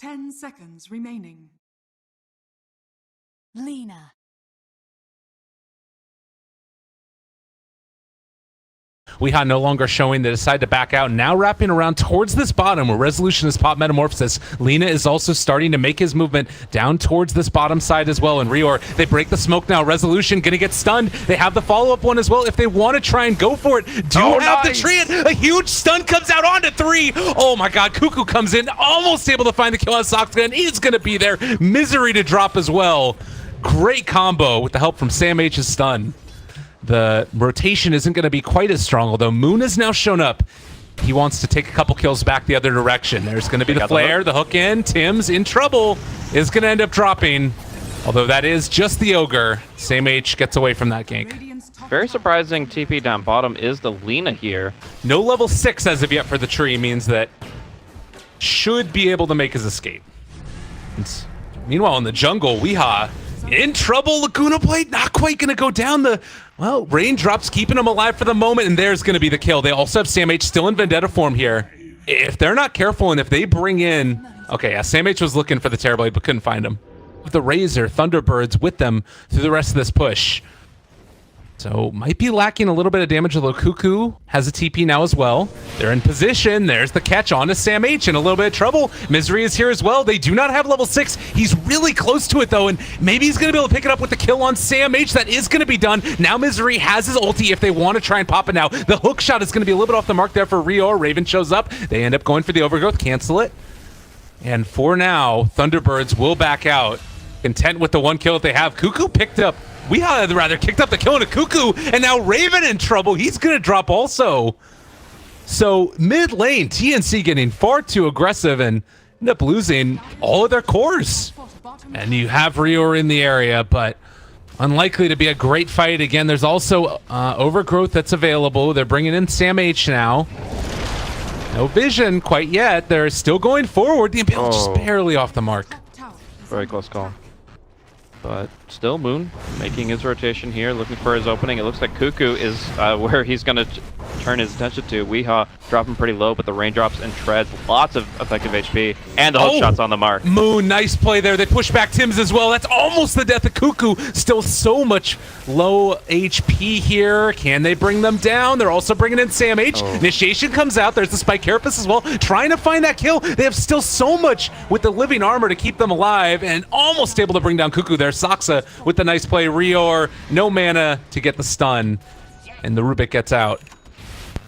10 seconds remaining. Lena. Weeha no longer showing. They decide to back out. Now wrapping around towards this bottom where Resolution has popped Metamorphosis. Lena is also starting to make his movement down towards this bottom side as well. And Rior, they break the smoke now. Resolution gonna get stunned. They have the follow-up one as well if they want to try and go for it. Have the tree. A huge stun comes out onto 3. Oh my god, Cuckoo comes in, almost able to find the kill on Soxgun. He's gonna be there. Misery to drop as well. Great combo with the help from Sam H's stun. The rotation isn't going to be quite as strong, although Moon has now shown up. He wants to take a couple kills back the other direction. There's going to be the flare, the hook in. Tim's in trouble, is going to end up dropping. Although that is just the Ogre. Sam H gets away from that gank. Very surprising TP down bottom is the Lena here. No level 6 as of yet for the tree means that should be able to make his escape. Meanwhile, in the jungle, Weeha in trouble. Laguna Blade not quite going to go down. The raindrops keeping him alive for the moment, and there's going to be the kill. They also have Sam H still in Vendetta form here. If they're not careful and if they bring in... Okay, yeah, Sam H was looking for the Terrorblade but couldn't find him. With the Razor, Thunderbirds with them through the rest of this push. So might be lacking a little bit of damage, although Cuckoo has a TP now as well. They're in position. There's the catch on to Sam H in a little bit of trouble. Misery is here as well. They do not have level 6. He's really close to it though, and maybe he's gonna be able to pick it up with the kill on Sam H. That is gonna be done. Now Misery has his ulti if they want to try and pop it now. The hook shot is gonna be a little bit off the mark there for Rio. Raven shows up. They end up going for the overgrowth, cancel it. And for now, Thunderbirds will back out. Content with the one kill that they have. Cuckoo picked up rather kicked up the kill into Cuckoo, and now Raven in trouble. He's gonna drop also. So mid lane, TNC getting far too aggressive and end up losing all of their cores. And you have Rior in the area, but unlikely to be a great fight. Again, there's also overgrowth that's available. They're bringing in Sam H now. No vision quite yet. They're still going forward. The Impale just barely off the mark. Very close call. But still, Moon making his rotation here, looking for his opening. It looks like Cuckoo is where he's going to turn his attention to. Weeha dropping pretty low, but the raindrops and treads, lots of effective HP, and the hook shots on the mark. Moon, nice play there. They push back Tim's as well. That's almost the death of Cuckoo. Still so much low HP here. Can they bring them down? They're also bringing in Sam H. Initiation comes out. There's the Spike Carapace as well, trying to find that kill. They have still so much with the living armor to keep them alive, and almost able to bring down Cuckoo there. Saksa with the nice play. Rior, no mana to get the stun, and the Rubik gets out.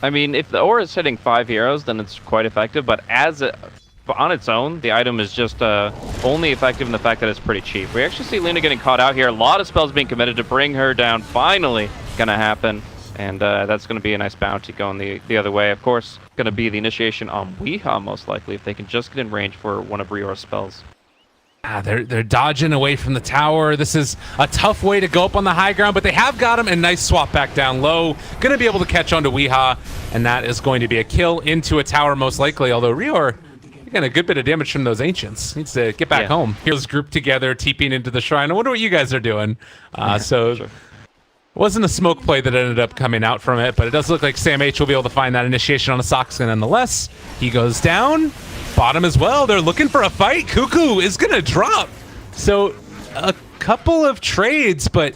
I mean, if the aura is hitting 5 heroes, then it's quite effective, but on its own, the item is just only effective in the fact that it's pretty cheap. We actually see Luna getting caught out here. A lot of spells being committed to bring her down. Finally gonna happen, and that's gonna be a nice bounty going the other way. Of course, gonna be the initiation on Weeha most likely, if they can just get in range for one of Rior's spells. They're dodging away from the tower. This is a tough way to go up on the high ground, but they have got him, and nice swap back down low. Gonna be able to catch on to Weeha, and that is going to be a kill into a tower most likely, although Rior getting a good bit of damage from those Ancients. Needs to get back home. Heroes grouped together, TPing into the shrine. I wonder what you guys are doing. It wasn't a smoke play that ended up coming out from it, but it does look like Sam H will be able to find that initiation on a Soxkin nonetheless. He goes down. Bottom as well. They're looking for a fight. Cuckoo is going to drop. So a couple of trades, but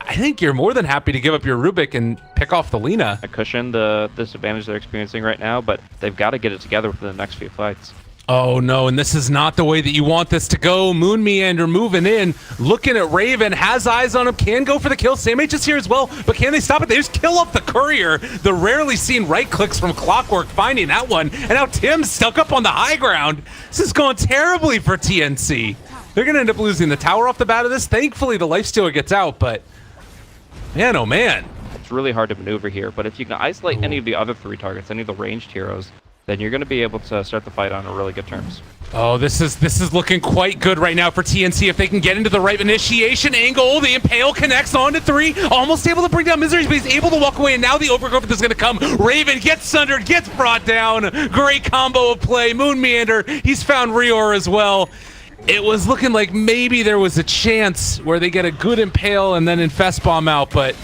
I think you're more than happy to give up your Rubik and pick off the Lena. I cushion the disadvantage they're experiencing right now, but they've got to get it together for the next few fights. Oh no, and this is not the way that you want this to go. Moon Meander moving in, looking at Raven, has eyes on him, can go for the kill. Sam H is here as well, but can they stop it? They just kill off the courier. The rarely seen right clicks from Clockwork finding that one, and now Tim's stuck up on the high ground. This is going terribly for TNC. They're gonna end up losing the tower off the bat of this. Thankfully the Lifestealer gets out, but man, oh man. It's really hard to maneuver here, but if you can isolate any of the other 3 targets, any of the ranged heroes, then you're going to be able to start the fight on really good terms. Oh, this is looking quite good right now for TNC. If they can get into the right initiation angle, the Impale connects onto 3, almost able to bring down Misery, but he's able to walk away, and now the overgrowth is going to come. Raven gets sundered, gets brought down. Great combo of play. Moon Meander, he's found Rior as well. It was looking like maybe there was a chance where they get a good Impale and then Infest Bomb out, but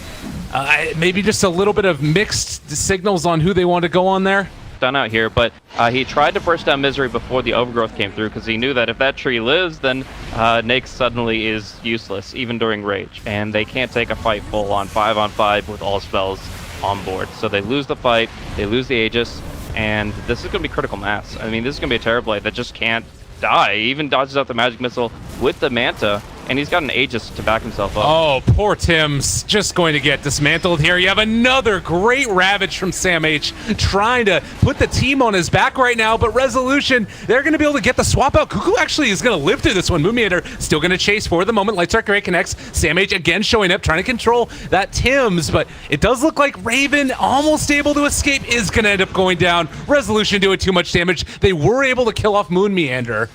maybe just a little bit of mixed signals on who they want to go on there. stun out here, but he tried to burst down Misery before the overgrowth came through because he knew that if that tree lives, then Nyx suddenly is useless, even during Rage. And they can't take a fight full on 5-on-5 with all spells on board. So they lose the fight, they lose the Aegis, and this is going to be critical mass. I mean, this is going to be a Terrorblade that just can't die. He even dodges out the Magic Missile with the Manta, and he's got an Aegis to back himself up. Oh, poor Tim's just going to get dismantled here. You have another great Ravage from Sam H, trying to put the team on his back right now, but Resolution, they're going to be able to get the swap out. Cuckoo actually is going to live through this one. Moonmeander still going to chase for the moment. Light Strike Array connects. Sam H again showing up, trying to control that Tim's, but it does look like Raven, almost able to escape, is going to end up going down. Resolution doing too much damage. They were able to kill off Moonmeander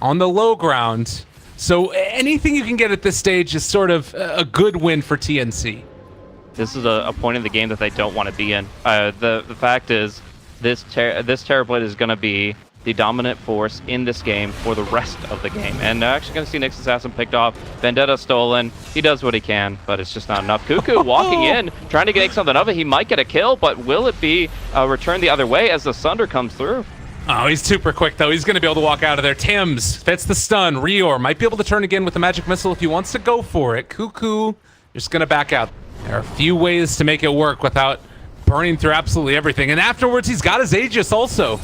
on the low ground. So anything you can get at this stage is sort of a good win for TNC. This is a point in the game that they don't want to be in. The fact is, this Terrorblade is going to be the dominant force in this game for the rest of the game. And they're actually going to see Nyx Assassin picked off, Vendetta stolen. He does what he can, but it's just not enough. Cuckoo walking in, trying to make something of it. He might get a kill, but will it be returned the other way as the Sunder comes through? Oh, he's super quick, though. He's going to be able to walk out of there. Tim's fits the stun. Rior might be able to turn again with the Magic Missile if he wants to go for it. Cuckoo just going to back out. There are a few ways to make it work without burning through absolutely everything. And afterwards, he's got his Aegis also.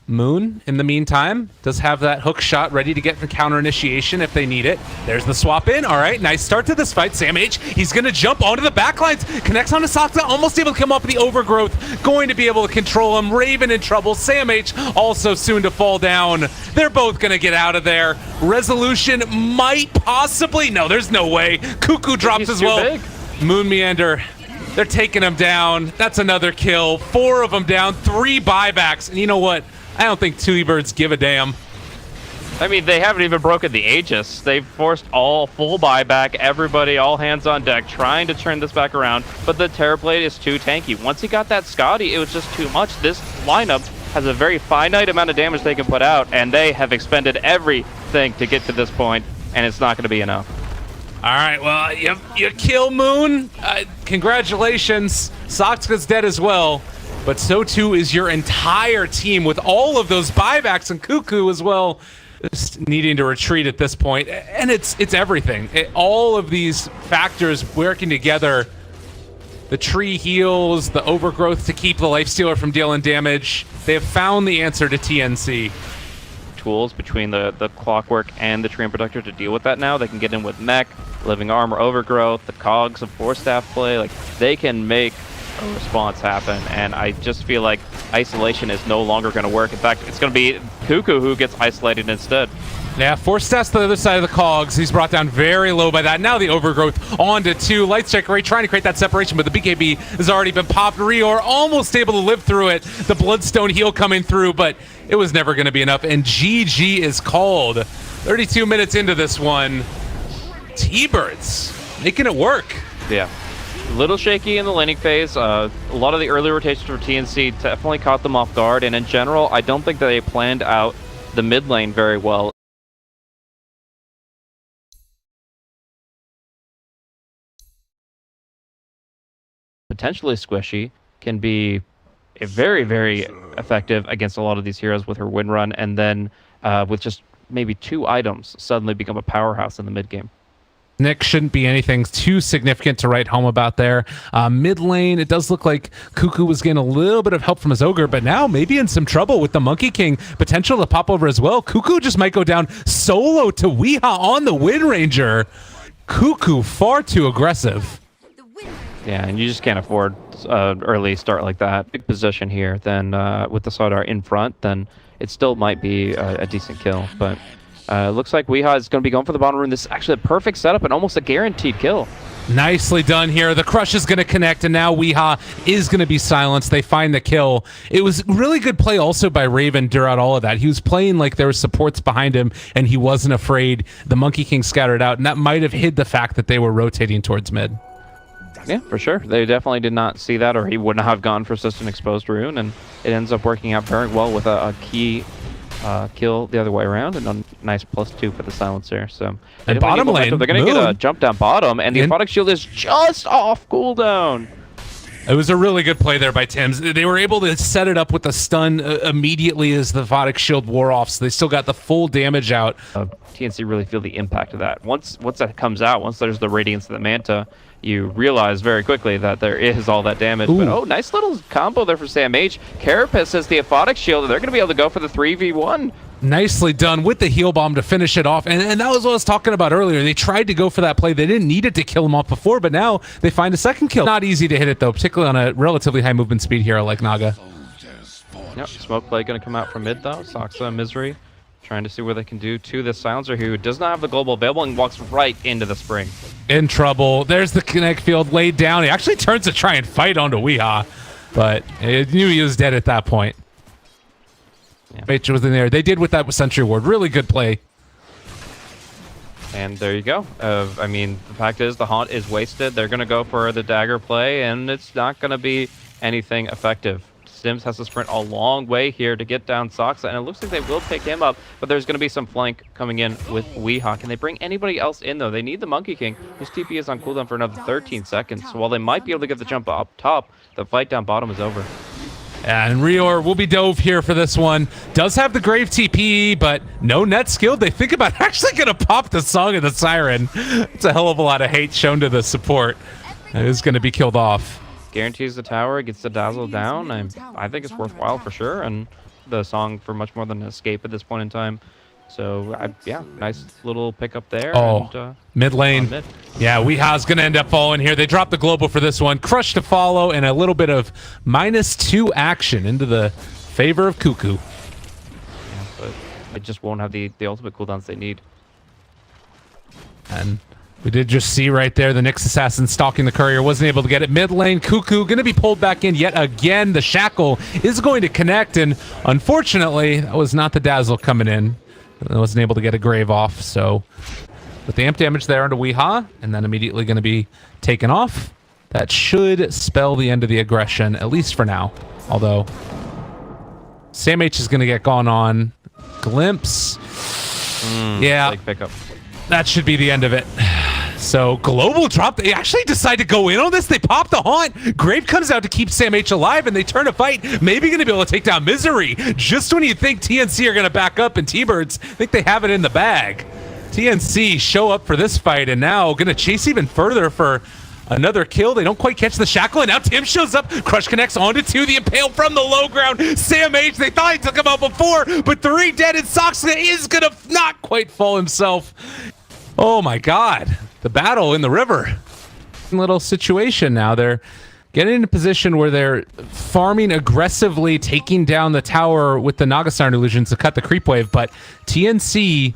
Moon, in the meantime, does have that hook shot ready to get the counter initiation if they need it. There's the swap in. All right, nice start to this fight. Sam H, he's going to jump onto the backlines. Connects onto Sakta, almost able to come off the overgrowth. Going to be able to control him. Raven in trouble. Sam H also soon to fall down. They're both going to get out of there. Resolution might possibly... No, there's no way. Cuckoo drops as well. Big. Moonmeander, they're taking him down. That's another kill. 4 of them down. 3 buybacks. And you know what? I don't think Thunderbirds give a damn. I mean, they haven't even broken the Aegis. They've forced all full buyback, everybody, all hands on deck, trying to turn this back around, but the Terrorblade is too tanky. Once he got that Scotty, it was just too much. This lineup has a very finite amount of damage they can put out, and they have expended everything to get to this point, and it's not going to be enough. All right, well, you kill Moon. Congratulations. Soxka's dead as well. But so too is your entire team with all of those buybacks, and Cuckoo as well, just needing to retreat at this point. And it's everything. All of these factors working together. The tree heals, the overgrowth to keep the Lifestealer from dealing damage. They have found the answer to TNC. Tools between the Clockwork and the Treant Protector to deal with that now. They can get in with Mech, Living Armor Overgrowth, the Cogs of Force Staff play. Like, they can make a response happen, and I just feel like isolation is no longer going to work. In fact, it's going to be Cuckoo who gets isolated instead. Yeah, Force Staff's to the other side of the Cogs. He's brought down very low by that. Now the overgrowth onto 2. Light Strike Array trying to create that separation, but the BKB has already been popped. Rior almost able to live through it. The Bloodstone heal coming through, but it was never going to be enough, and GG is called. 32 minutes into this one. T-Birds making it work. Yeah. A little shaky in the laning phase. A lot of the early rotations for TNC definitely caught them off guard, and in general, I don't think that they planned out the mid lane very well. Potentially squishy, can be very, very effective against a lot of these heroes with her win run, and then with just maybe 2 items, suddenly become a powerhouse in the mid game. Nick shouldn't be anything too significant to write home about there. Mid lane, it does look like Cuckoo was getting a little bit of help from his Ogre, but now maybe in some trouble with the Monkey King. Potential to pop over as well. Cuckoo just might go down solo to Weeha on the Wind Ranger. Cuckoo far too aggressive. Yeah, and you just can't afford early start like that. Big position here, then with the Sardar in front, then it still might be a decent kill, but looks like Weeha is going to be going for the bottom rune. This is actually a perfect setup and almost a guaranteed kill. Nicely done here. The crush is going to connect, and now Weeha is going to be silenced. They find the kill. It was really good play also by Raven throughout all of that. He was playing like there were supports behind him, and he wasn't afraid. The Monkey King scattered out, and that might have hid the fact that they were rotating towards mid. Yeah, for sure. They definitely did not see that, or he wouldn't have gone for System Exposed Rune, and it ends up working out very well with a key kill the other way around, and a nice +2 for the silencer. So and bottom lane, they're going to get a jump down bottom, and the Aphotic Shield is just off cooldown. It was a really good play there by Tims. They were able to set it up with the stun immediately as the Vodix shield wore off, so they still got the full damage out. TNC really feel the impact of that. Once that comes out, once there's the Radiance of the Manta, you realize very quickly that there is all that damage. Ooh. But oh, nice little combo there for Sam H. Carapace has the Aphotic shield, and they're going to be able to go for the 3v1. Nicely done with the heal bomb to finish it off. And that was what I was talking about earlier. They tried to go for that play. They didn't need it to kill him off before, but now they find a second kill. Not easy to hit it, though, particularly on a relatively high movement speed hero like Naga. Yep, smoke play going to come out from mid, though. Soxa and Misery trying to see what they can do to this Silencer, who does not have the global available and walks right into the spring. In trouble. There's the connect field laid down. He actually turns to try and fight onto Weehaw, but he knew he was dead at that point. Yeah. Major was in there. They did with that Sentry Ward. Really good play. And there you go. I mean, the fact is the Haunt is wasted. They're going to go for the dagger play, and it's not going to be anything effective. Sims has to sprint a long way here to get down Soxa, and it looks like they will pick him up, but there's going to be some flank coming in with Weehaw. Can they bring anybody else in, though? They need the Monkey King, whose TP is on cooldown for another 13 seconds. So while they might be able to get the jump up top, the fight down bottom is over. And Rior will be dove here for this one. Does have the Grave TP, but no net skilled. They think about actually going to pop the Song of the Siren. It's a hell of a lot of hate shown to the support. It is going to be killed off. Guarantees the tower, gets the dazzle down. I think it's worthwhile for sure, and the Song for much more than an escape at this point in time. So, yeah, nice little pickup there. Oh, and, mid lane. mid. Yeah, Weehaw's going to end up falling here. They drop the global for this one. Crush to follow, and a little bit of -2 action into the favor of Cuckoo. Yeah, but it just won't have the ultimate cooldowns they need. And we did just see right there the Nyx Assassin stalking the courier. Wasn't able to get it. Mid lane, Cuckoo going to be pulled back in yet again. The Shackle is going to connect, and unfortunately, that was not the Dazzle coming in. I wasn't able to get a Grave off, so with the amp damage there onto Weehaw, and then immediately going to be taken off. That should spell the end of the aggression, at least for now. Although, Sam H is going to get gone on. Glimpse. Yeah. Big pickup. That should be the end of it. So global drop. They actually decide to go in on this. They pop the Haunt. Grave comes out to keep Sam H alive, and they turn a fight. Maybe going to be able to take down Misery. Just when you think TNC are going to back up, and T-Birds think they have it in the bag. TNC show up for this fight, and now going to chase even further for another kill. They don't quite catch the Shackle, and now Tim shows up. Crush connects onto 2. The Impale from the low ground. Sam H, they thought he took him out before, but 3 dead, and Soxa is going to not quite fall himself. Oh my God. The battle in the river. Little situation now. They're getting in a position where they're farming aggressively, taking down the tower with the Nagasarn illusions to cut the creep wave, but TNC,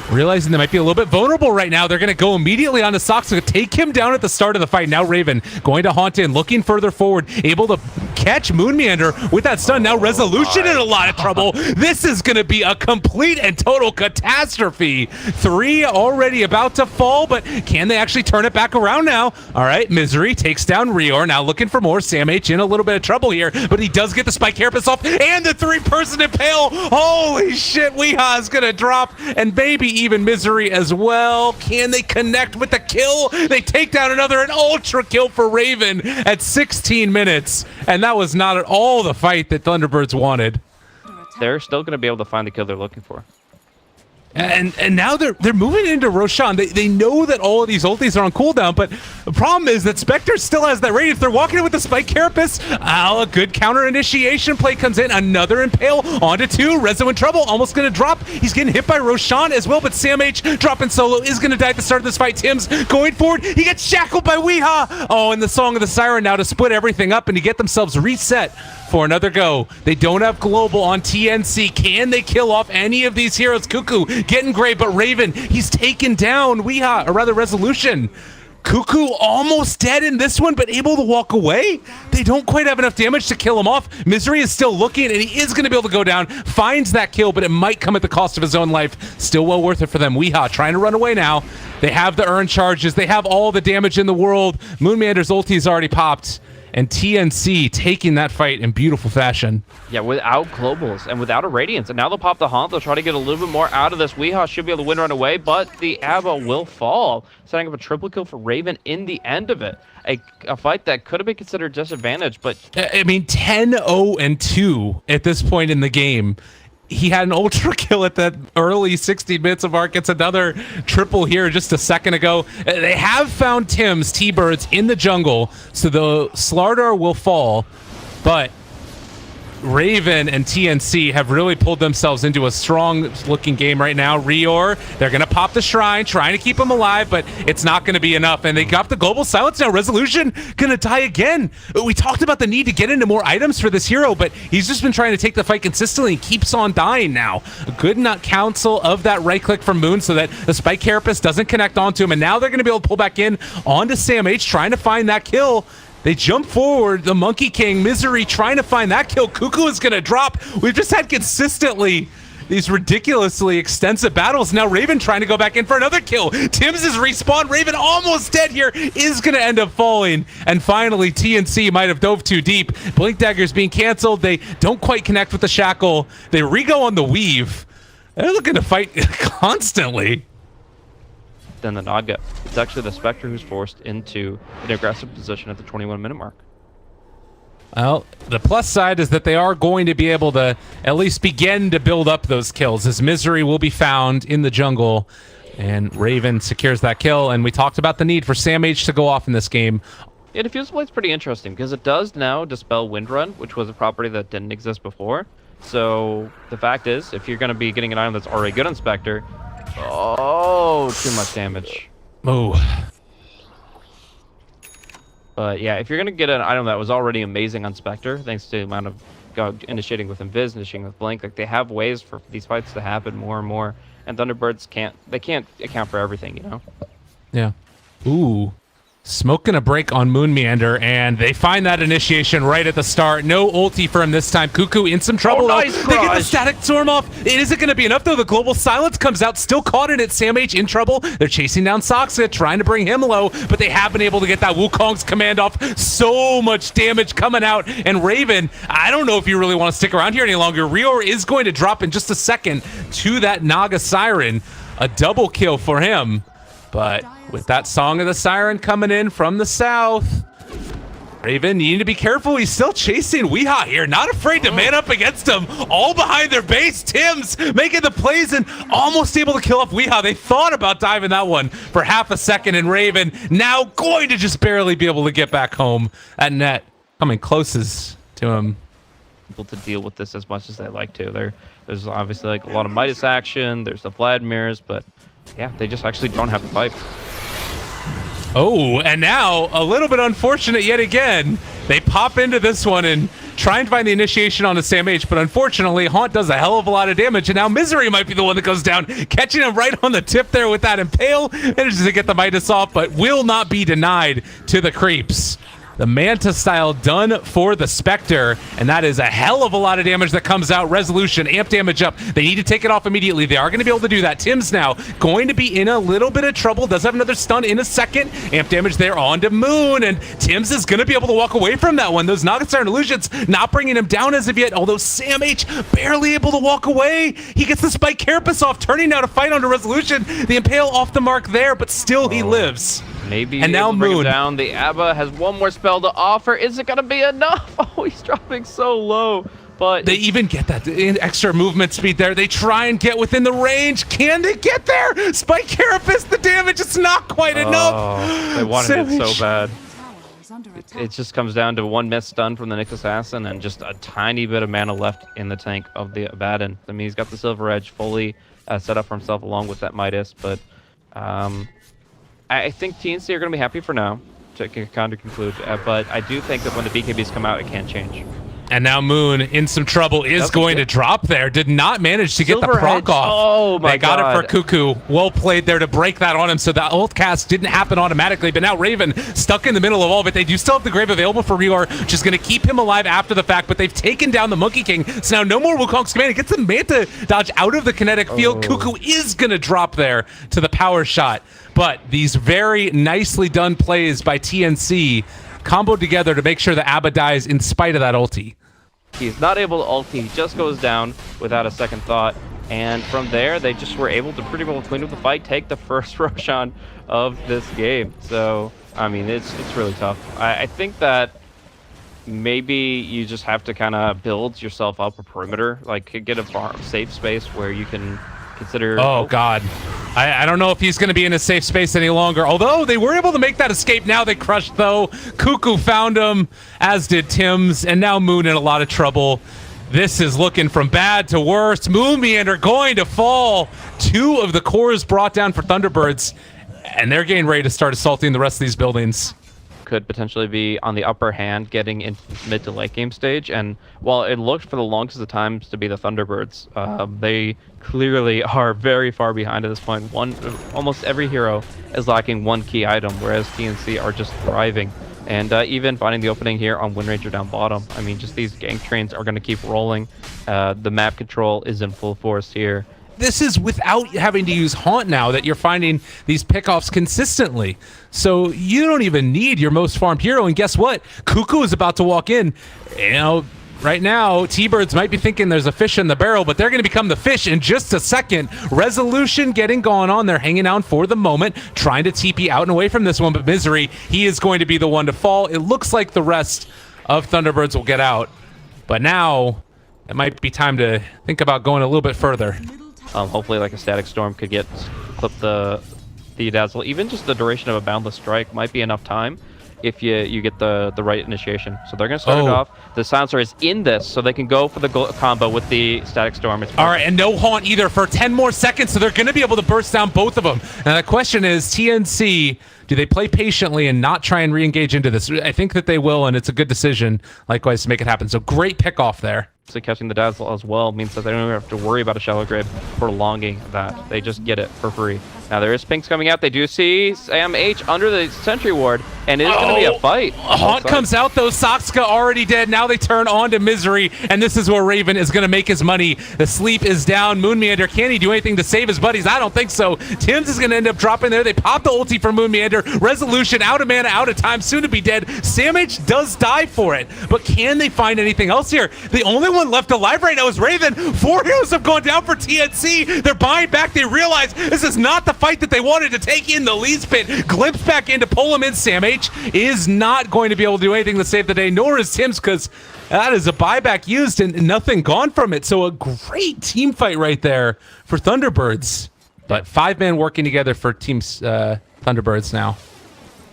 realizing they might be a little bit vulnerable right now, they're going to go immediately on to Soxa, take him down at the start of the fight. Now Raven going to Haunt in, looking further forward, able to catch Moon Meander with that stun. Now Resolution in a lot of trouble. This is going to be a complete and total catastrophe. 3 already about to fall, but can they actually turn it back around now? All right, Misery takes down Rior, now looking for more. Sam H in a little bit of trouble here, but he does get the Spike Carapace off, and the 3-person Impale. Holy shit, Weehaw is going to drop, and maybe even Misery as well. Can they connect with the kill? They take down an ultra kill for Raven at 16 minutes, and that was not at all the fight that Thunderbirds wanted. They're still going to be able to find the kill they're looking for. And now they're moving into Roshan. They know that all of these ultis are on cooldown, but the problem is that Spectre still has that radiance. They're walking in with the Spike Carapace. A good counter initiation play comes in. Another Impale onto 2. Rezo in trouble, almost going to drop. He's getting hit by Roshan as well, but Sam H dropping solo is going to die at the start of this fight. Tim's going forward. He gets shackled by Weehaw. Oh, and the Song of the Siren now to split everything up and to get themselves reset for another go. They don't have global on TNC. Can they kill off any of these heroes? Cuckoo getting Grave, but Raven, he's taken down Weehaw, or rather Resolution. Cuckoo almost dead in this one, but able to walk away. They don't quite have enough damage to kill him off. Misery is still looking, and he is going to be able to go down. Finds that kill, but it might come at the cost of his own life. Still well worth it for them. Weehaw trying to run away now. They have the earn charges. They have all the damage in the world. Moonmander's ulti is already popped. and TNC taking that fight in beautiful fashion. Yeah, without globals and without a radiance. And now they'll pop the haunt. They'll try to get a little bit more out of this. Weehaw should be able to win right away, but the ABBA will fall, setting up a triple kill for Raven in the end of it. A fight that could have been considered disadvantage, but I mean, 10-0-2 at this point in the game. He had an ultra kill at that early 60 minutes of mark. Gets another triple here just a second ago. They have found Tim's T-Birds in the jungle, so the Slardar will fall, but Raven and TNC have really pulled themselves into a strong looking game right now. Rior, they're going to pop the shrine, trying to keep him alive, but it's not going to be enough. And they got the global silence now. Resolution going to die again. We talked about the need to get into more items for this hero, but he's just been trying to take the fight consistently and keeps on dying now. A good nut counsel of that right click from Moon so that the Spike Carapace doesn't connect onto him. And now they're going to be able to pull back in onto Sam H, trying to find that kill. They jump forward. The Monkey King, Misery, trying to find that kill. Cuckoo is going to drop. We've just had consistently these ridiculously extensive battles. Now Raven trying to go back in for another kill. Tim's is respawned. Raven almost dead here, is going to end up falling. And finally, TNC might have dove too deep. Blink Dagger's being canceled. They don't quite connect with the Shackle. They re-go on the Weave. They're looking to fight constantly. then the Naga. It's actually the Spectre who's forced into an aggressive position at the 21-minute mark. Well, the plus side is that they are going to be able to at least begin to build up those kills, as Misery will be found in the jungle, and Raven secures that kill. And we talked about the need for Sam H to go off in this game. Yeah, Diffuse Blade's pretty interesting because it does now dispel Windrun, which was a property that didn't exist before. So the fact is, if you're going to be getting an item that's already good on Spectre, oh, too much damage. Oh. But yeah, if you're going to get an item that was already amazing on Spectre, thanks to the amount of initiating with Invis, initiating with Blink, like they have ways for these fights to happen more and more. And Thunderbirds can't account for everything, you know? Yeah. Ooh. Smoke gonna break on Moon Meander, and they find that initiation right at the start. No ulti for him this time. Cuckoo in some trouble. Oh, nice they get the static storm off. It isn't gonna be enough though. The global silence comes out, still caught in it. Sam H in trouble. They're chasing down Soxa, trying to bring him low, but they have been able to get that Wukong's command off. So much damage coming out, and Raven, I don't know if you really want to stick around here any longer. Rior is going to drop in just a second to that Naga Siren. A double kill for him. But with that Song of the Siren coming in from the south, Raven, you need to be careful. He's still chasing Weehaw here. Not afraid to man up against him. All behind their base. Tim's making the plays and almost able to kill off Weehaw. They thought about diving that one for half a second, and Raven now going to just barely be able to get back home. That net coming closest to him. Able to deal with this as much as they like to. There's obviously like a lot of Midas action. There's the Vladimirs, but yeah, they just actually don't have the pipe. Oh, and now a little bit unfortunate yet again. They pop into this one and try and find the initiation on the Sam H, but unfortunately, Haunt does a hell of a lot of damage, and now Misery might be the one that goes down, catching him right on the tip there with that Impale. Manages to get the Midas off, but will not be denied to the creeps. The Manta style done for the Spectre, and that is a hell of a lot of damage that comes out. Resolution, amp damage up. They need to take it off immediately. They are going to be able to do that. Tim's now going to be in a little bit of trouble. Does have another stun in a second. Amp damage there onto Moon, and Tim's is going to be able to walk away from that one. Those Naga Siren illusions not bringing him down as of yet, although Sam H barely able to walk away. He gets the Spike Carapace off, turning now to fight onto Resolution. The Impale off the mark there, but still he lives. Maybe and now bring him Moon down. The ABBA has one more spell to offer. Is it going to be enough? Oh, he's dropping so low. But they even get that extra movement speed there. They try and get within the range. Can they get there? Spike Carapace, the damage, it's not quite enough. They wanted it so bad. It just comes down to one missed stun from the Nyx Assassin and just a tiny bit of mana left in the tank of the Abaddon. I mean, he's got the Silver Edge fully set up for himself along with that Midas, but I think TNC are going to be happy for now, to kind of conclude. But I do think that when the BKBs come out, it can change. And now Moon in some trouble is going to drop there. Did not manage to get the proc off. Oh my God. They got it for Cuckoo. Well played there to break that on him, so that ult cast didn't happen automatically. But now Raven stuck in the middle of all of it. They do still have the Grave available for Rior, which is going to keep him alive after the fact, but they've taken down the Monkey King. So now no more Wukong's command. It gets the Manta dodge out of the kinetic field. Cuckoo is going to drop there to the power shot. But these very nicely done plays by TNC comboed together to make sure that Abba dies in spite of that ulti. He's not able to ulti. He just goes down without a second thought. And from there, they just were able to pretty well clean up the fight, take the first Roshan of this game. So, I mean, it's really tough. I think that maybe you just have to kind of build yourself up a perimeter, like get a safe space where you can consider... Oh, God. I don't know if he's going to be in a safe space any longer. Although they were able to make that escape. Now they crushed, though. Cuckoo found him, as did Tim's, and now Moon in a lot of trouble. This is looking from bad to worse. Moon Meander going to fall. 2 of the cores brought down for Thunderbirds, and they're getting ready to start assaulting the rest of these buildings. Could potentially be on the upper hand getting into mid to late game stage, and while it looked for the longest of times to be the Thunderbirds, they clearly are very far behind at this point. Almost every hero is lacking 1 key item, whereas TNC are just thriving. And even finding the opening here on Windranger down bottom. I mean, just these gank trains are going to keep rolling. The map control is in full force here. This is without having to use Haunt now that you're finding these pickoffs consistently. So you don't even need your most farmed hero. And guess what? Cuckoo is about to walk in. You know, right now, T-Birds might be thinking there's a fish in the barrel, but they're going to become the fish in just a second. Resolution getting gone on. They're hanging out for the moment, trying to TP out and away from this one. But Misery, he is going to be the one to fall. It looks like the rest of Thunderbirds will get out. But now, it might be time to think about going a little bit further. Hopefully, like a Static Storm could clip the Dazzle. Even just the duration of a Boundless Strike might be enough time if you get the right initiation. So they're going to start it off. The Silencer is in this, so they can go for the combo with the Static Storm. All right, and no Haunt either for 10 more seconds, so they're going to be able to burst down both of them. Now the question is, TNC, do they play patiently and not try and re-engage into this? I think that they will, and it's a good decision, likewise, to make it happen. So great pick off there. So catching the Dazzle as well means that they don't even have to worry about a Shallow Grave prolonging that. They just get it for free. Now there is Pinks coming out. They do see Sam H under the Sentry Ward, and it is going to be a fight. Haunt comes out though. Soxka already dead. Now they turn on to Misery, and this is where Raven is going to make his money. The sleep is down. Moon Meander, can he do anything to save his buddies? I don't think so. Tim's is going to end up dropping there. They pop the ulti for Moon Meander. Resolution out of mana, out of time, soon to be dead. Sam H does die for it, but can they find anything else here? The only one left alive right now is Raven. 4 heroes have gone down for TNC. They're buying back. They realize this is not the fight that they wanted to take in the Lee's pit. Glimpse back in to pull him in. Sam H is not going to be able to do anything to save the day, nor is Tim's, because that is a buyback used and nothing gone from it. So a great team fight right there for Thunderbirds. But 5-man working together for teams Thunderbirds now.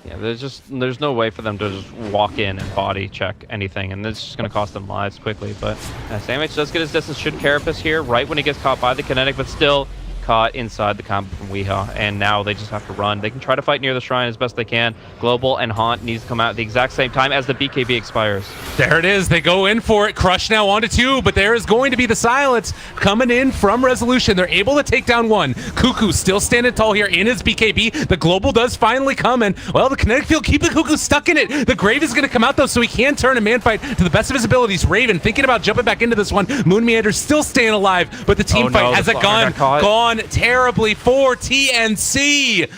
Yeah, there's no way for them to just walk in and body check anything, and it's just going to cost them lives quickly. But Sam H does get his distance. Should Carapace here right when he gets caught by the kinetic, but still caught inside the combo from Weehaw, and now they just have to run. They can try to fight near the shrine as best they can. Global and Haunt needs to come out at the exact same time as the BKB expires. There it is. They go in for it. Crush now onto 2, but there is going to be the silence coming in from Resolution. They're able to take down 1. Cuckoo still standing tall here in his BKB. The Global does finally come, and well, the kinetic field keeping Cuckoo stuck in it. The Grave is going to come out though, so he can turn a man fight to the best of his abilities. Raven thinking about jumping back into this one. Moon Meander still staying alive, but the team fight has a gun gone terribly for TNC.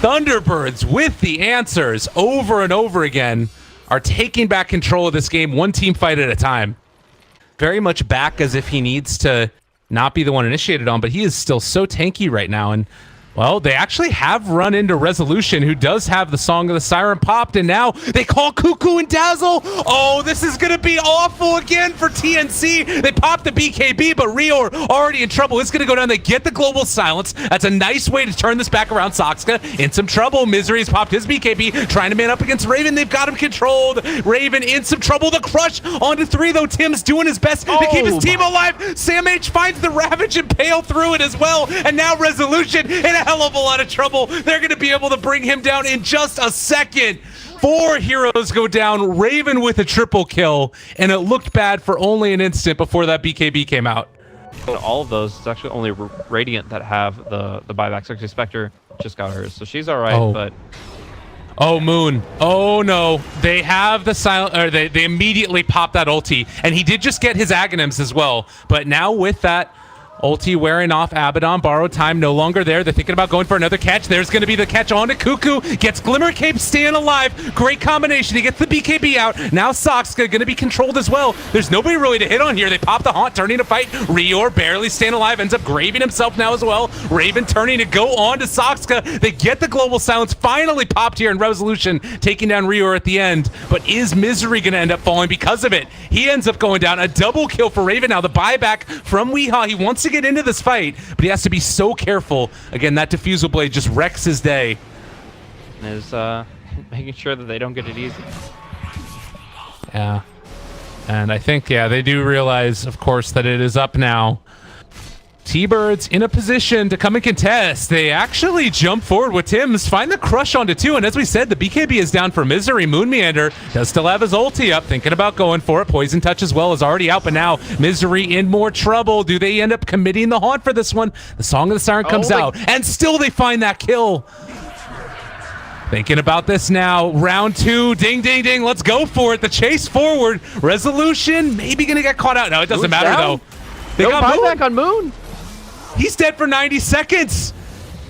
Thunderbirds with the answers over and over again are taking back control of this game, one team fight at a time. Very much back as if he needs to not be the one initiated on, but he is still so tanky right now. And well, they actually have run into Resolution, who does have the Song of the Siren popped, and now they call Cuckoo and Dazzle. Oh, this is going to be awful again for TNC. They popped the BKB, but Rio already in trouble. It's going to go down. They get the Global Silence. That's a nice way to turn this back around. Soxka in some trouble. Misery's popped his BKB, trying to man up against Raven. They've got him controlled. Raven in some trouble. The crush onto 3, though. Tim's doing his best to keep his team alive. Sam H finds the Ravage and Pale through it as well, and now Resolution in a hell of a lot of trouble. They're going to be able to bring him down in just a second. 4 heroes go down. Raven with a triple kill, and it looked bad for only an instant before that BKB came out. All of those, it's actually only Radiant that have the buybacks. Actually, Spectre just got hers, so she's all right, but... Oh, Moon. Oh, no. They have the silent, or they immediately pop that ulti, and he did just get his Aghanims as well. But now with that, Ulti wearing off Abaddon. Borrowed time no longer there. They're thinking about going for another catch. There's going to be the catch on to Cuckoo. Gets Glimmer Cape staying alive. Great combination. He gets the BKB out. Now Sox going to be controlled as well. There's nobody really to hit on here. They pop the haunt, turning to fight. Rior barely staying alive. Ends up graving himself now as well. Raven turning to go on to Soxka. They get the global silence finally popped here in Resolution, taking down Rior at the end. But is Misery going to end up falling because of it? He ends up going down. A double kill for Raven now. The buyback from Weehaw. He wants to get into this fight, but he has to be so careful. Again, that diffusal blade just wrecks his day. Is making sure that they don't get it easy. Yeah. And I think, yeah, they do realize, of course, that it is up now. T-Birds in a position to come and contest. They actually jump forward with Tim's, find the crush onto 2, and as we said, the BKB is down for Misery. Moon Meander does still have his ulti up, thinking about going for it. Poison Touch as well is already out, but now Misery in more trouble. Do they end up committing the haunt for this one? The Song of the Siren comes out, and still they find that kill. Thinking about this now. Round 2, ding, ding, ding. Let's go for it. The chase forward. Resolution maybe gonna get caught out. No, it doesn't matter though. They got buyback on Moon. He's dead for 90 seconds.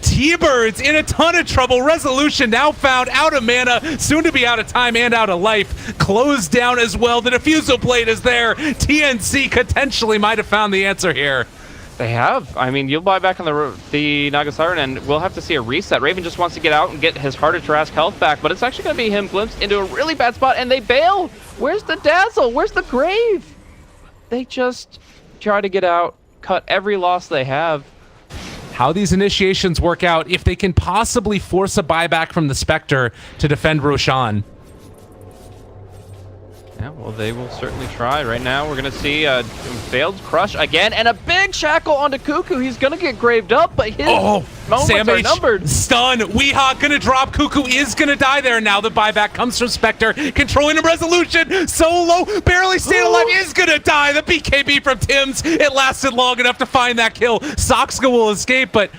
T-Birds in a ton of trouble. Resolution now found out of mana, soon to be out of time and out of life. Closed down as well. The diffusal blade is there. TNC potentially might have found the answer here. They have. I mean, you'll buy back on the Naga Siren, and we'll have to see a reset. Raven just wants to get out and get his Heart of Trask health back, but it's actually going to be him glimpsed into a really bad spot, and they bail. Where's the Dazzle? Where's the Grave? They just try to get out, cut every loss they have. How these initiations work out, if they can possibly force a buyback from the Spectre to defend Roshan. Yeah, well, they will certainly try. Right now, we're going to see a failed crush again, and a big shackle onto Cuckoo. He's going to get graved up, but his moments are numbered. Stun. Weehaw going to drop. Cuckoo is going to die there. Now the buyback comes from Spectre, controlling the Resolution. Solo, barely staying alive, is going to die. The BKB from Tim's. It lasted long enough to find that kill. Soxka will escape, but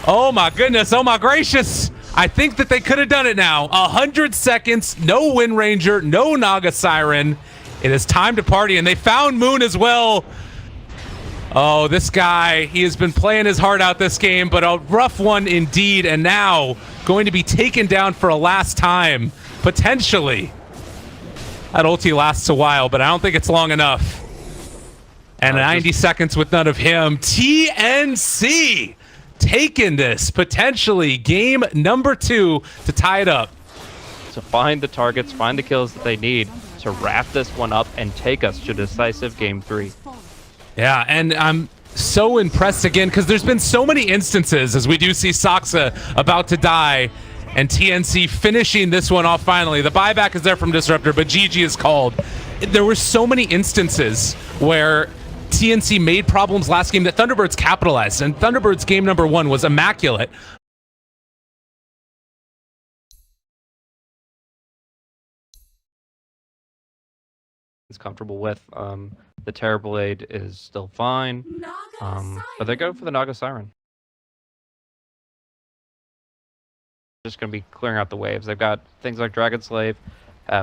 oh my goodness, oh my gracious. I think that they could have done it now. 100 seconds, no Wind Ranger, no Naga Siren. It is time to party, and they found Moon as well. Oh, this guy, he has been playing his heart out this game, but a rough one indeed, and now going to be taken down for a last time, potentially. That ulti lasts a while, but I don't think it's long enough. And 90 seconds with none of him. TNC taking this, potentially game number 2 to tie it up. To find the targets, find the kills that they need to wrap this one up and take us to decisive game 3. Yeah, and I'm so impressed again because there's been so many instances as we do see Soxa about to die and TNC finishing this one off finally. The buyback is there from Disruptor, but GG is called. There were so many instances where TNC made problems last game that Thunderbirds capitalized, and Thunderbirds game number 1 was immaculate. It's comfortable with. The Terror Blade is still fine, but they go for the Naga Siren. Just going to be clearing out the waves. They've got things like Dragon Slave,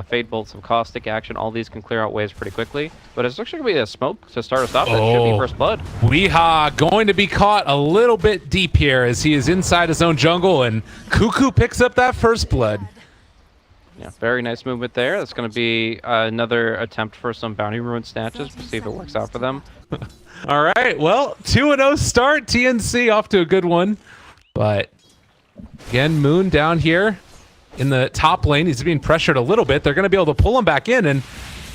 Fade Bolt, some caustic action. All these can clear out waves pretty quickly. But it's actually going to be a smoke to start us off. That should be first blood. Weehaw going to be caught a little bit deep here as he is inside his own jungle, and Cuckoo picks up that first blood. Yeah, very nice movement there. That's going to be another attempt for some bounty ruin snatches. We'll see if it works out for them. All right, well, 2-0 start. TNC off to a good one. But again, Moon down here in the top lane. He's being pressured a little bit. They're going to be able to pull him back in and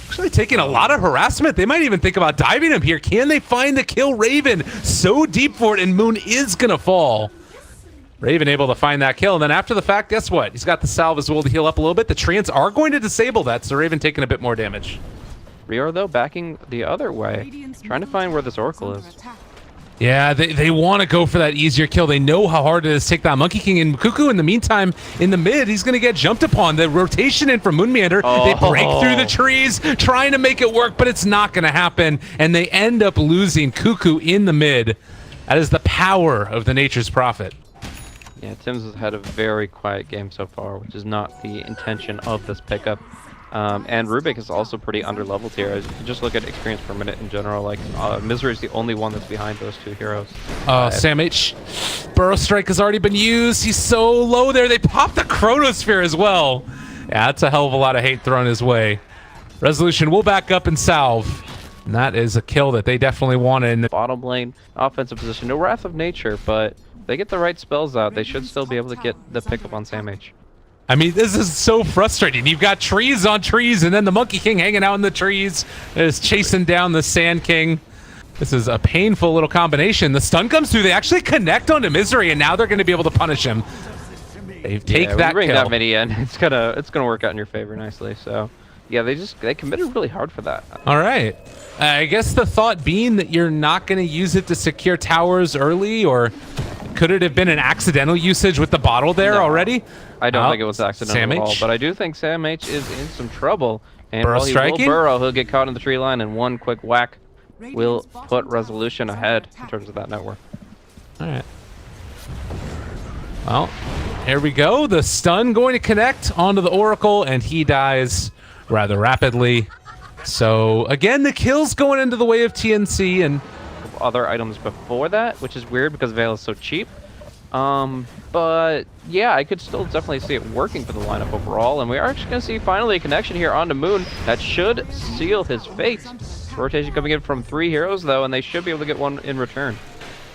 actually taking a lot of harassment. They might even think about diving him here. Can they find the kill? Raven so deep for it, and Moon is going to fall. Raven able to find that kill, and then after the fact, guess what? He's got the salve as well to heal up a little bit. The Treants are going to disable that, so Raven taking a bit more damage. Rior, though, backing the other way, trying to find where this Oracle is. Yeah, they want to go for that easier kill. They know how hard it is to take that Monkey King, and Cuckoo in the meantime, in the mid, he's going to get jumped upon. The rotation in from Moon Meander, they break through the trees, trying to make it work, but it's not going to happen, and they end up losing Cuckoo in the mid. That is the power of the Nature's Prophet. Yeah, Tim's has had a very quiet game so far, which is not the intention of this pickup. And Rubik is also pretty underleveled here. As you can just look at experience per minute in general, like Misery is the only one that's behind those two heroes. Sam H. Burrow Strike has already been used. He's so low there. They popped the Chronosphere as well. Yeah, that's a hell of a lot of hate thrown his way. Resolution will back up and salve. And that is a kill that they definitely wanted. Bottom lane, offensive position, no Wrath of Nature, but if they get the right spells out, they should still be able to get the pickup on Sam H. I mean, this is so frustrating. You've got trees on trees, and then the Monkey King hanging out in the trees is chasing down the Sand King. This is a painful little combination. The stun comes through. They actually connect onto Misery, and now they're going to be able to punish him. They take that bring kill. that mini in. It's gonna work out in your favor nicely. So, yeah, they committed really hard for that. All right. I guess the thought being that you're not going to use it to secure towers early, or could it have been an accidental usage with the bottle there already? I don't think it was accidental Sam at all, H. but I do think Sam H is in some trouble. And Burrow while he will striking? burrow, he'll get caught in the tree line, and one quick whack will put Resolution ahead in terms of that network. All right. Well, here we go. The stun going to connect onto the Oracle, and he dies rather rapidly. So, again, the kill's going into the way of TNC, and Other items before that, which is weird because Veil is so cheap. But yeah, I could still definitely see it working for the lineup overall, and we are actually going to see finally a connection here onto Moon that should seal his fate. Rotation coming in from 3 heroes though, and they should be able to get one in return.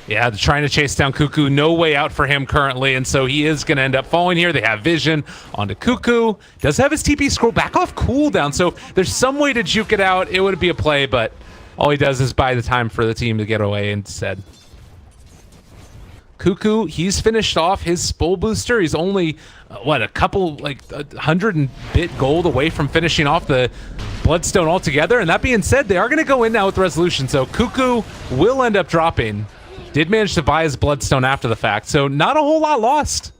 yeah, they're trying to chase down Cuckoo. No way out for him currently, and so he is going to end up falling here. They have vision onto Cuckoo. Does have his TP scroll back off cooldown, so there's some way to juke it out. It would be a play, but all he does is buy the time for the team to get away instead. Cuckoo, he's finished off his Spell Booster. He's only, what, a couple, like 100 and bit gold away from finishing off the Bloodstone altogether. And that being said, they are going to go in now with Resolution. So Cuckoo will end up dropping. Did manage to buy his Bloodstone after the fact, so not a whole lot lost.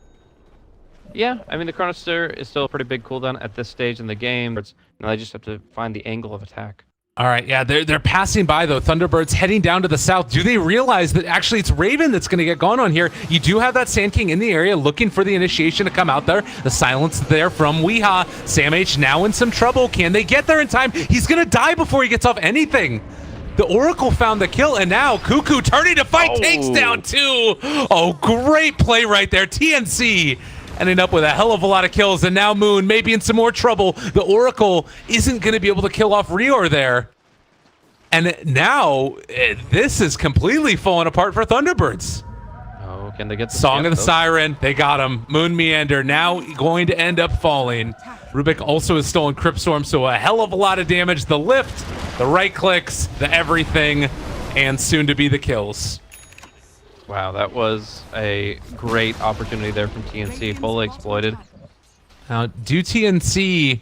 Yeah, I mean, the Chronosphere is still a pretty big cooldown at this stage in the game. Now they just have to find the angle of attack. All right, yeah, they're passing by, though. Thunderbirds heading down to the south. Do they realize that actually it's Raven that's going to get gone on here? You do have that Sand King in the area looking for the initiation to come out there. The silence there from Weeha. Sam H now in some trouble. Can they get there in time? He's going to die before he gets off anything. The Oracle found the kill, and now Cuckoo turning to fight takes down 2. Oh, great play right there. TNC ending up with a hell of a lot of kills, and now Moon may be in some more trouble. The Oracle isn't going to be able to kill off Rior there. And now, this is completely falling apart for Thunderbirds. Oh, can they get the Song of the Siren, they got him. Moon Meander now going to end up falling. Rubik also has stolen Crypt Storm, so a hell of a lot of damage. The lift, the right clicks, the everything, and soon to be the kills. Wow, that was a great opportunity there from TNC, fully exploited. Now, do TNC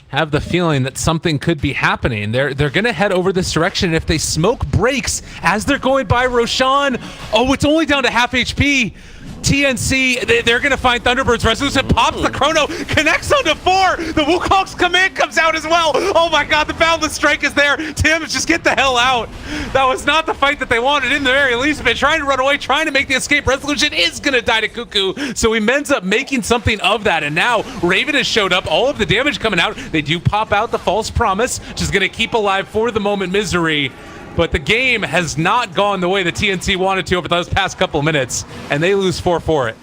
have the feeling that something could be happening? They're going to head over this direction. If they smoke breaks as they're going by Roshan, oh, it's only down to half HP. TNC, they're going to find Thunderbirds. Resolution pops the chrono, connects onto 4. The Wukong's command comes out as well. Oh my god, the Boundless Strike is there. Tim's, just get the hell out. That was not the fight that they wanted in the very least. But trying to run away, trying to make the escape. Resolution is going to die to Cuckoo. So he ends up making something of that. And now Raven has showed up. All of the damage coming out. They do pop out the False Promise, which is going to keep alive for the moment Misery. But the game has not gone the way the TNC wanted to over those past couple of minutes, and they lose 4 for it.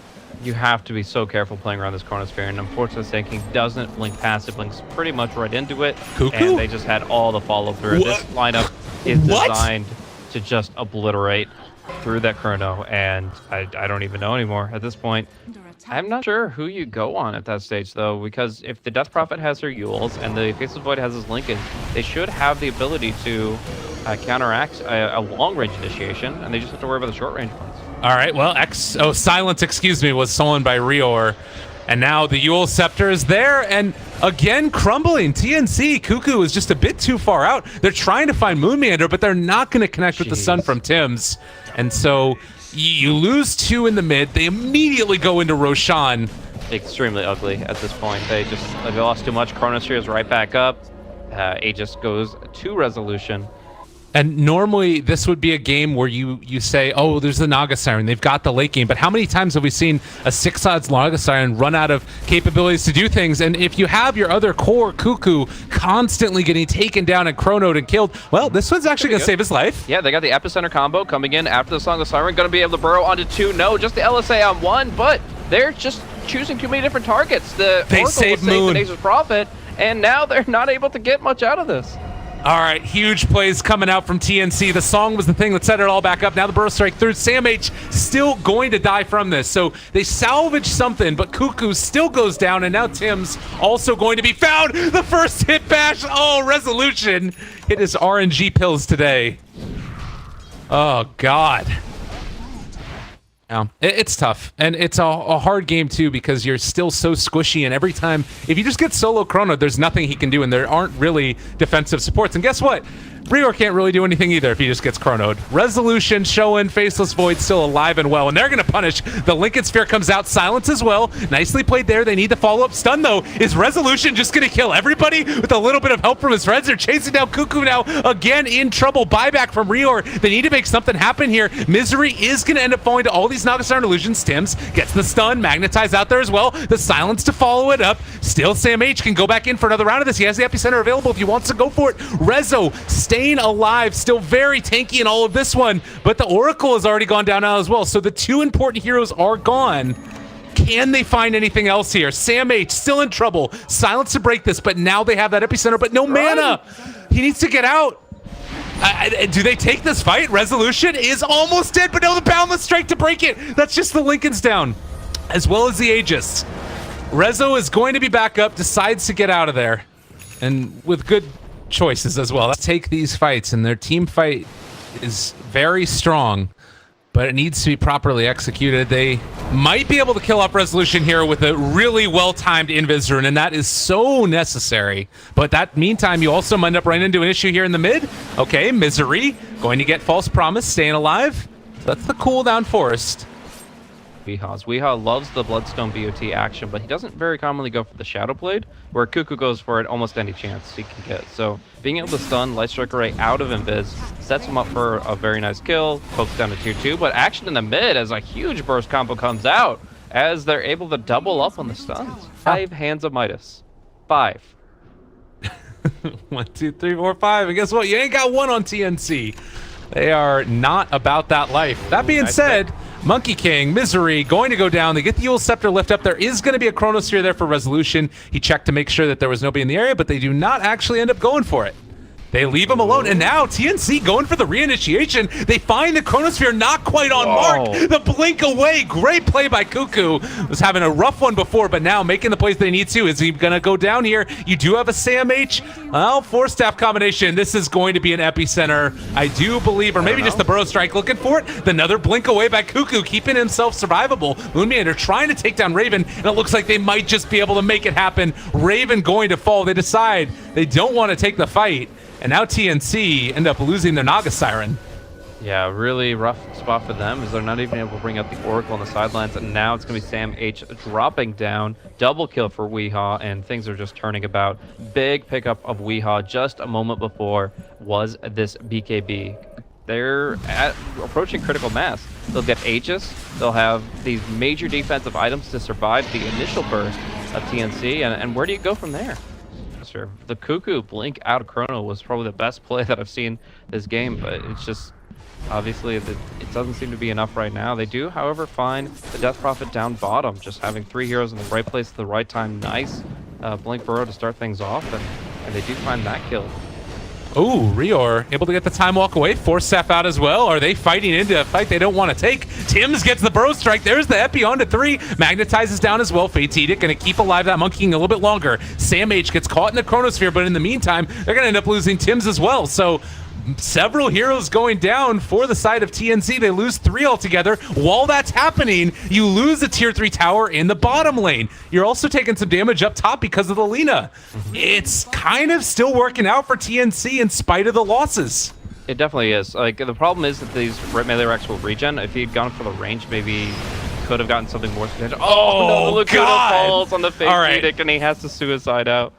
You have to be so careful playing around this Chronosphere, and unfortunately, Sand King doesn't blink past. It blinks pretty much right into it, Cuckoo? and they just had all the follow-through. This lineup is designed to just obliterate through that Chrono, and I don't even know anymore at this point. I'm not sure who you go on at that stage, though, because if the Death Prophet has her Yules and the Faceless Void has his Lincoln, they should have the ability to counteract a long-range initiation, and they just have to worry about the short-range ones. All right, well, Silence, excuse me, was stolen by Rior. And now the Yule Scepter is there, and again, crumbling. TNC, Cuckoo is just a bit too far out. They're trying to find Moon Meander, but they're not going to connect with the Sun from Tim's. And so you lose 2 in the mid. They immediately go into Roshan. Extremely ugly at this point. They lost too much. Chronosphere is right back up. Aegis goes to Resolution. And normally this would be a game where you say, oh, there's the Naga Siren. They've got the late game. But how many times have we seen a 6 odds Naga Siren run out of capabilities to do things? And if you have your other core, Cuckoo, constantly getting taken down and chronoed and killed, well, this one's actually going to save his life. Yeah, they got the Epicenter combo coming in after the Song of Siren. Going to be able to burrow onto 2. No, just the LSA on 1, but they're just choosing too many different targets. The They Oracle save will save Moon. the Nature's Prophet, and now they're not able to get much out of this. All right, huge plays coming out from TNC. The song was the thing that set it all back up. Now the burst strike through. Sam H still going to die from this. So they salvage something, but Cuckoo still goes down, and now Tim's also going to be found. The first hit bash. Oh, Resolution hit his RNG pills today. Oh, God. It's tough, and it's a hard game too because you're still so squishy, and every time, if you just get solo chrono, there's nothing he can do, and there aren't really defensive supports. And guess what? Rior can't really do anything either if he just gets chronoed. Resolution showing Faceless Void still alive and well, and they're going to punish. The Lincoln Sphere comes out, silence as well. Nicely played there. They need the follow-up stun, though. Is Resolution just going to kill everybody with a little bit of help from his friends? They're chasing down Cuckoo now, again in trouble. Buyback from Rior. They need to make something happen here. Misery is going to end up falling to all these Naga Siren illusions. Tims gets the stun, Magnetize out there as well. The silence to follow it up. Still, Sam H can go back in for another round of this. He has the Epicenter available if he wants to go for it. Rezo staying alive, still very tanky in all of this one, but the Oracle has already gone down now as well, so the 2 important heroes are gone. Can they find anything else here? Sam H still in trouble. Silence to break this, but now they have that Epicenter, but no mana. He needs to get out. Do they take this fight? Resolution is almost dead, but no, the Boundless Strike to break it. That's just the Lincoln's down, as well as the Aegis. Rezo is going to be back up, decides to get out of there, and with good choices as well. Let's take these fights, and their team fight is very strong, but it needs to be properly executed. They might be able to kill off Resolution here with a really well-timed Invis rune, and that is so necessary. But that meantime, you also might end up running into an issue here in the mid. Okay, Misery going to get False Promise, staying alive. That's the cooldown Forest. Weehaw loves the Bloodstone BOT action, but he doesn't very commonly go for the Shadow Blade, where Cuckoo goes for it almost any chance he can get. So being able to stun Light Strike Array out of Invis sets him up for a very nice kill, pokes down to tier 2, but action in the mid as a huge burst combo comes out as they're able to double up on the stuns. 5 Hands of Midas. 5. 1, 2, 3, 4, 5. And guess what? You ain't got one on TNC. They are not about that life. That being said, Monkey King, Misery, going to go down. They get the Eul Scepter lift up. There is going to be a Chronosphere there for Resolution. He checked to make sure that there was nobody in the area, but they do not actually end up going for it. They leave him alone, and now TNC going for the reinitiation. They find the Chronosphere not quite on mark. The blink away. Great play by Cuckoo. Was having a rough one before, but now making the plays they need to. Is he going to go down here? You do have a Sam H. Well, 4-staff combination. This is going to be an Epicenter, I do believe, or maybe just the Burrow Strike looking for it. Another blink away by Cuckoo, keeping himself survivable. Moonmeander trying to take down Raven, and it looks like they might just be able to make it happen. Raven going to fall. They decide they don't want to take the fight. And now TNC end up losing their Naga Siren. Yeah, really rough spot for them as they're not even able to bring up the Oracle on the sidelines. And now it's going to be Sam H dropping down. Double kill for Weehaw, and things are just turning about. Big pickup of Weehaw just a moment before was this BKB. They're approaching critical mass. They'll get Aegis. They'll have these major defensive items to survive the initial burst of TNC. And where do you go from there? The Cuckoo blink out of Chrono was probably the best play that I've seen this game, but it's just obviously it doesn't seem to be enough right now. They do, however, find the Death Prophet down bottom, just having 3 heroes in the right place at the right time. Nice blink burrow to start things off, and they do find that kill. Oh, Rior able to get the time walk away. 4-staff out as well. Are they fighting into a fight they don't want to take? Tims gets the Burrow Strike. There's the Epi onto 3. Magnetizes down as well. Fate's Edict going to keep alive that Monkey King a little bit longer. Sam H gets caught in the Chronosphere, but in the meantime, they're going to end up losing Tims as well. So several heroes going down for the side of TNC. They lose 3 altogether. While that's happening, you lose a tier 3 tower in the bottom lane. You're also taking some damage up top because of the Lina. It's kind of still working out for TNC in spite of the losses. It definitely is. Like, the problem is that these melee Rex will regen. If he'd gone for the range, maybe could have gotten something more substantial. Oh no, Laguna falls on the Fate Edict, and he has to suicide out.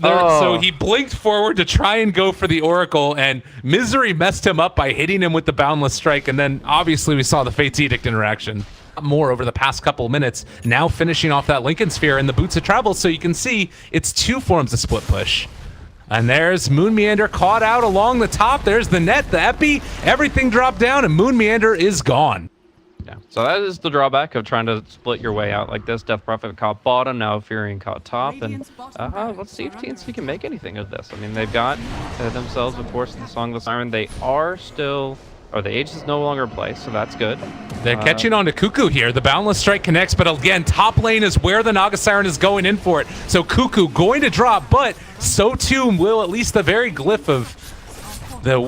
So he blinked forward to try and go for the Oracle, and Misery messed him up by hitting him with the Boundless Strike, and then obviously we saw the Fate's Edict interaction. More over the past couple of minutes, now finishing off that Lincoln Sphere and the Boots of Travel, so you can see it's two forms of split push. And there's Moon Meander caught out along the top. There's the net, the epi, everything dropped down, and Moon Meander is gone. Yeah, so that is the drawback of trying to split your way out like this. Death Prophet caught bottom, now Furion caught top, and let's see if TNC can make anything of this. I mean, they've got themselves, of course, the Song of the Siren. They are still... Oh, the Aegis is no longer in place, so that's good. They're catching on to Cuckoo here. The Boundless Strike connects, but again, top lane is where the Naga Siren is going in for it. So Cuckoo going to drop, but so too will at least the very glyph of the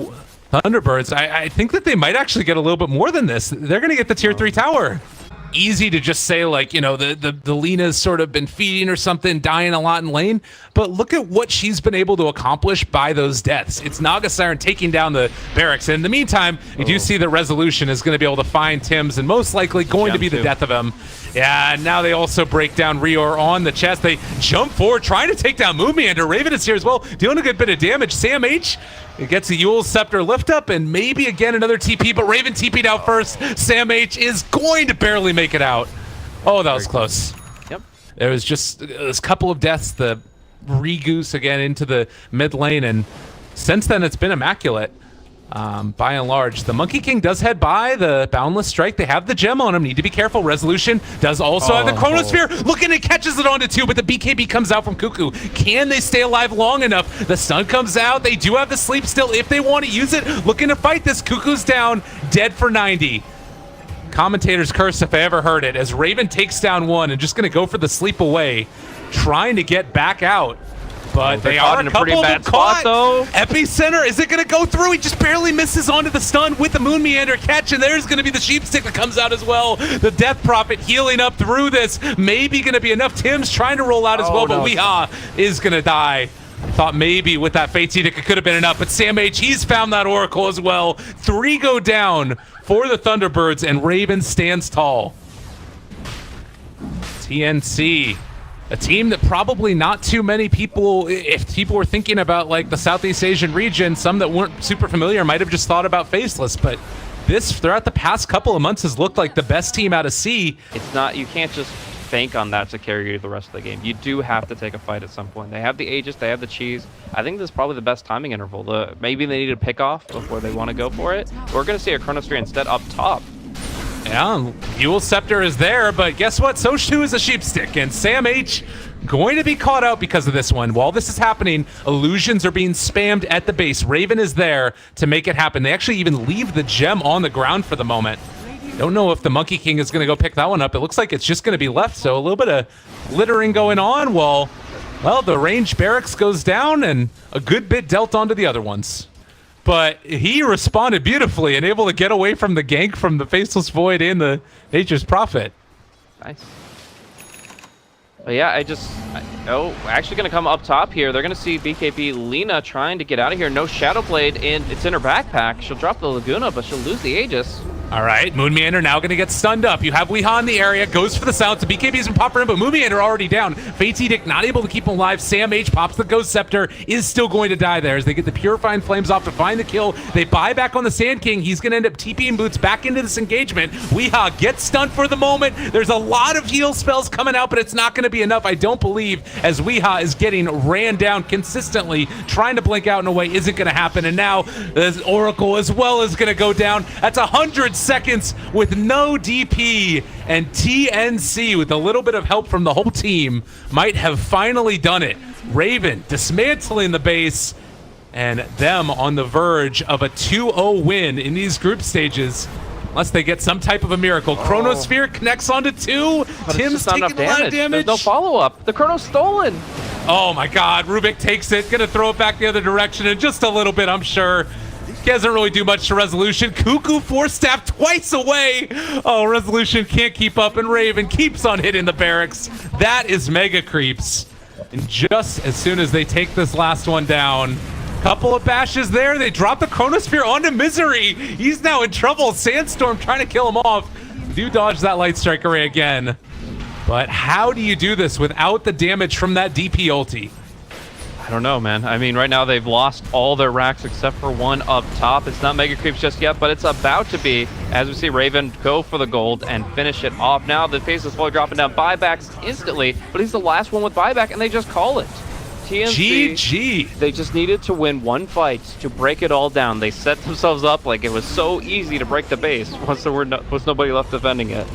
Thunderbirds. I think that they might actually get a little bit more than this. They're going to get the tier 3 tower. Easy to just say, like, you know, the Lena's sort of been feeding or something, dying a lot in lane, but look at what she's been able to accomplish by those deaths. It's Naga Siren taking down the barracks, and in the meantime, you do see that Resolution is going to be able to find Tim's, and most likely going to be the death of him. Yeah, and now they also break down Rior on the chest. They jump forward, trying to take down Moon Meander. Raven is here as well, dealing a good bit of damage. Sam H, it gets a Yule Scepter lift up, and maybe again another TP, but Raven TP'd out first. Sam H is going to barely make it out. Oh, that was close. Yep. There was just a couple of deaths. The Regoose again into the mid lane, and since then it's been immaculate. By and large, the Monkey King does head by the Boundless Strike. They have the gem on him. Need to be careful. Resolution does also have the Chronosphere. Looking, it catches it onto two, but the BKB comes out from Cuckoo. Can they stay alive long enough? The stun comes out. They do have the sleep still if they want to use it. Looking to fight this. Cuckoo's down, dead for 90. Commentator's curse if I ever heard it, as Raven takes down one and just going to go for the sleep away, trying to get back out. But they are in a pretty bad caught. spot, though. Epicenter, is it going to go through? He just barely misses onto the stun with the Moon Meander catch, and there's going to be the Sheep Stick that comes out as well. The Death Prophet healing up through this. Maybe going to be enough. Tim's trying to roll out as well, but Weehaw is going to die. Thought maybe with that Fate's Edict it could have been enough, but Sam H, he's found that Oracle as well. 3 go down for the Thunderbirds, and Raven stands tall. TNC. A team that probably not too many people, if people were thinking about like the Southeast Asian region, some that weren't super familiar might have just thought about Faceless, but this throughout the past couple of months has looked like the best team out of C. It's not, you can't just bank on that to carry you the rest of the game. You do have to take a fight at some point. They have the Aegis, they have the cheese. I think this is probably the best timing interval. Maybe they need to pick off before they want to go for it. We're going to see a Chronosphere instead up top. Yeah, Yule Scepter is there, but guess what? So too is a Sheep Stick, and Sam H going to be caught out because of this one. While this is happening, illusions are being spammed at the base. Raven is there to make it happen. They actually even leave the gem on the ground for the moment. Don't know if the Monkey King is going to go pick that one up. It looks like it's just going to be left, so a little bit of littering going on. Well, the range barracks goes down, and a good bit dealt onto the other ones. But he responded beautifully and able to get away from the gank from the Faceless Void and the Nature's Prophet. Nice. But yeah, actually going to come up top here. They're going to see BKB Lena trying to get out of here. No Shadow Blade, and it's in her backpack. She'll drop the Laguna, but she'll lose the Aegis. All right, Moon Meander now going to get stunned up. You have Weehaw in the area, goes for the silence. The BKB's been popping in, but Moon Meander already down. Fate's Edict not able to keep him alive. Sam H pops the Ghost Scepter, is still going to die there as they get the Purifying Flames off to find the kill. They buy back on the Sand King. He's going to end up TPing Boots back into this engagement. Weehaw gets stunned for the moment. There's a lot of heal spells coming out, but it's not going to be enough, I don't believe, as Weehaw is getting ran down consistently. Trying to blink out in a way isn't going to happen, and now the Oracle as well is going to go down. That's 100 seconds with no DP, and TNC, with a little bit of help from the whole team, might have finally done it. Raven dismantling the base, and them on the verge of a 2-0 win in these group stages, unless they get some type of a miracle. Chronosphere connects onto 2. But Tim's taking a lot of damage. There's no follow-up. The Chrono's stolen. Oh my god, Rubik takes it, gonna throw it back the other direction in just a little bit, I'm sure. He doesn't really do much to Resolution. Cuckoo Force Staff twice away. Oh, Resolution can't keep up, and Raven keeps on hitting the barracks. That is mega creeps. And just as soon as they take this last one down, couple of bashes there, they drop the Chronosphere onto Misery. He's now in trouble. Sandstorm trying to kill him off. Do dodge that Light Strike Array again. But how do you do this without the damage from that DP ulti? I don't know, man. I mean, right now they've lost all their racks except for one up top. It's not Mega Creeps just yet, but it's about to be, as we see Raven go for the gold and finish it off. Now the pace is slowly dropping down. Buybacks instantly, but he's the last one with buyback, and they just call it. TNC, GG. they just needed to win one fight to break it all down. They set themselves up like it was so easy to break the base once there was nobody left defending it.